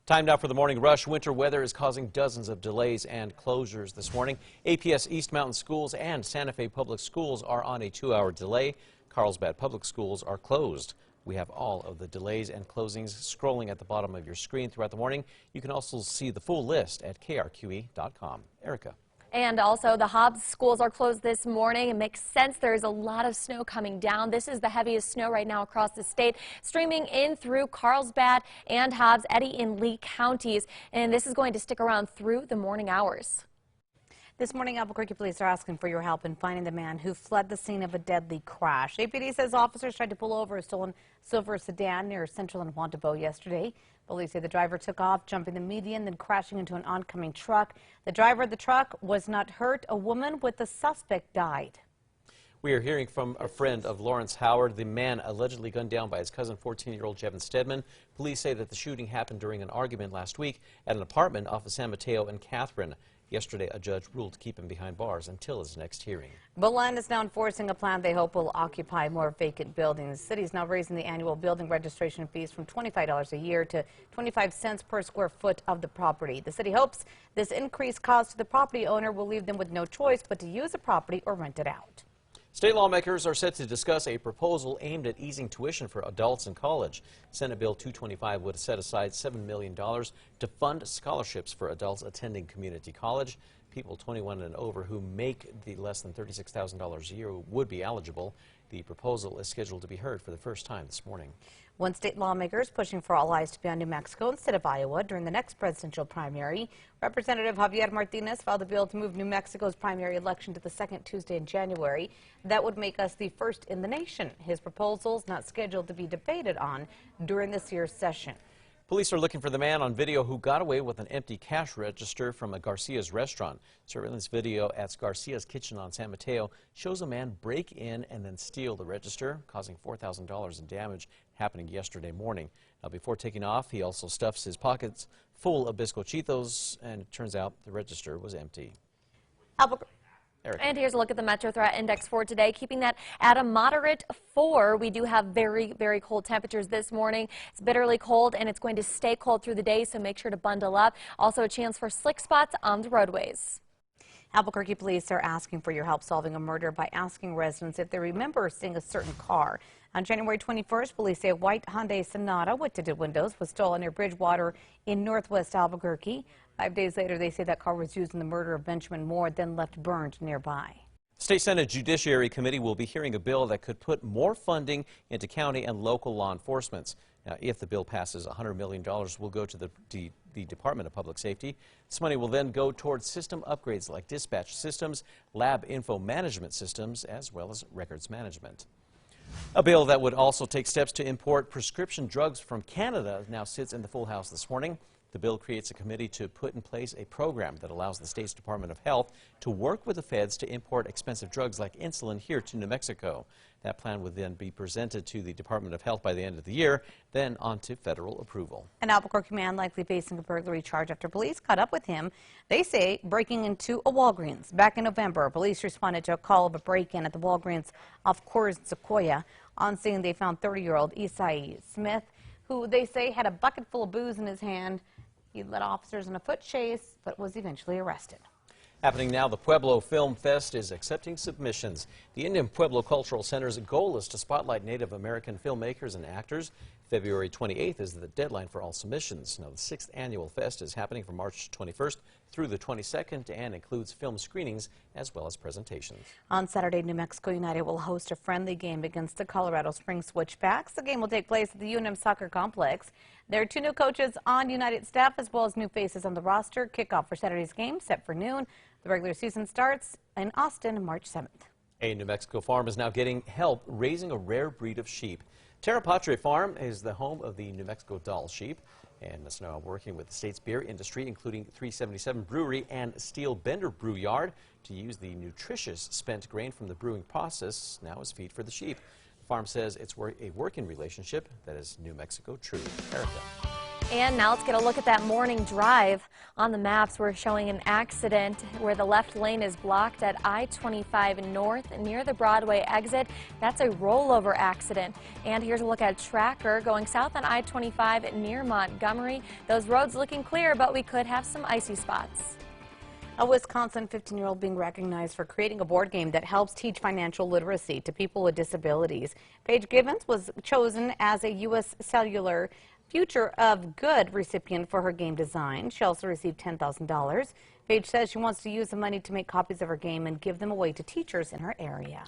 Time now for the morning rush. Winter weather is causing dozens of delays and closures this morning. APS East Mountain Schools and Santa Fe Public Schools are on a 2-hour delay. Carlsbad Public Schools are closed. We have all of the delays and closings scrolling at the bottom of your screen throughout the morning. You can also see the full list at KRQE.com. Erica. And also, the Hobbs schools are closed this morning. It makes sense. There is a lot of snow coming down. This is the heaviest snow right now across the state, streaming in through Carlsbad and Hobbs, Eddy and Lee counties. And this is going to stick around through the morning hours. This morning, Albuquerque police are asking for your help in finding the man who fled the scene of a deadly crash. APD says officers tried to pull over a stolen silver sedan near Central and Wantabo yesterday. Police say the driver took off, jumping the median, then crashing into an oncoming truck. The driver of the truck was not hurt. A woman with the suspect died. We are hearing from a friend of Lawrence Howard, the man allegedly gunned down by his cousin, 14-year-old Jevin Stedman. Police say that the shooting happened during an argument last week at an apartment off of San Mateo and Catherine. Yesterday, a judge ruled to keep him behind bars until his next hearing. Belen is now enforcing a plan they hope will occupy more vacant buildings. The city is now raising the annual building registration fees from $25 a year to 25 cents per square foot of the property. The city hopes this increased cost to the property owner will leave them with no choice but to use the property or rent it out. State lawmakers are set to discuss a proposal aimed at easing tuition for adults in college. Senate Bill 225 would set aside $7 million to fund scholarships for adults attending community college. People 21 and over who make the less than $36,000 a year would be eligible. The proposal is scheduled to be heard for the first time this morning. One state lawmaker is pushing for all eyes to be on New Mexico instead of Iowa during the next presidential primary. Representative Javier Martinez filed a bill to move New Mexico's primary election to the second Tuesday in January. That would make us the first in the nation. His proposal is not scheduled to be debated on during this year's session. Police are looking for the man on video who got away with an empty cash register from a Garcias restaurant. Surveillance video at Garcias Kitchen on San Mateo shows a man break in and then steal the register, causing $4,000 in damage, happening yesterday morning. Now, before taking off, he also stuffs his pockets full of bizcochitos, and it turns out the register was empty. And here's a look at the Metro Threat Index for today, keeping that at a moderate 4. We do have very, very cold temperatures this morning. It's bitterly cold, and it's going to stay cold through the day, so make sure to bundle up. Also a chance for slick spots on the roadways. Albuquerque police are asking for your help solving a murder by asking residents if they remember seeing a certain car. On January 21st, police say a white Hyundai Sonata with tinted windows was stolen near Bridgewater in northwest Albuquerque. 5 days later, they say that car was used in the murder of Benjamin Moore, then left burned nearby. State Senate Judiciary Committee will be hearing a bill that could put more funding into county and local law enforcement. Now, if the bill passes, $100 million will go to the Department of Public Safety. This money will then go towards system upgrades like dispatch systems, lab info management systems, as well as records management. A bill that would also take steps to import prescription drugs from Canada now sits in the full House this morning. The bill creates a committee to put in place a program that allows the state's Department of Health to work with the feds to import expensive drugs like insulin here to New Mexico. That plan would then be presented to the Department of Health by the end of the year, then on to federal approval. An Albuquerque man likely facing a burglary charge after police caught up with him. They say breaking into a Walgreens. Back in November, police responded to a call of a break-in at the Walgreens off Coors and Sequoia. On scene, they found 30-year-old Isai Smith, who they say had a bucket full of booze in his hand. He led officers in a foot chase, but was eventually arrested. Happening now, the Pueblo Film Fest is accepting submissions. The Indian Pueblo Cultural Center's goal is to spotlight Native American filmmakers and actors. February 28th is the deadline for all submissions. Now, the 6th annual fest is happening from March 21st through the 22nd and includes film screenings as well as presentations. On Saturday, New Mexico United will host a friendly game against the Colorado Springs Switchbacks. The game will take place at the UNM Soccer complex. There are 2 new coaches on United staff as well as new faces on the roster. Kickoff for Saturday's game set for noon. The regular season starts in Austin March 7th. A New Mexico farm is now getting help raising a rare breed of sheep. Terra Patre Farm is the home of the New Mexico Doll sheep, and it's now working with the state's beer industry, including 377 Brewery and Steel Bender Brew Yard, to use the nutritious spent grain from the brewing process now as feed for the sheep. The farm says it's a working relationship that is New Mexico true. Erica. And now let's get a look at that morning drive. On the maps, we're showing an accident where the left lane is blocked at I-25 North near the Broadway exit. That's a rollover accident. And here's a look at Tracker going south on I-25 near Montgomery. Those roads looking clear, but we could have some icy spots. A Wisconsin 15-year-old being recognized for creating a board game that helps teach financial literacy to people with disabilities. Paige Givens was chosen as a U.S. Cellular Future of Good recipient for her game design. She also received $10,000. Paige says she wants to use the money to make copies of her game and give them away to teachers in her area.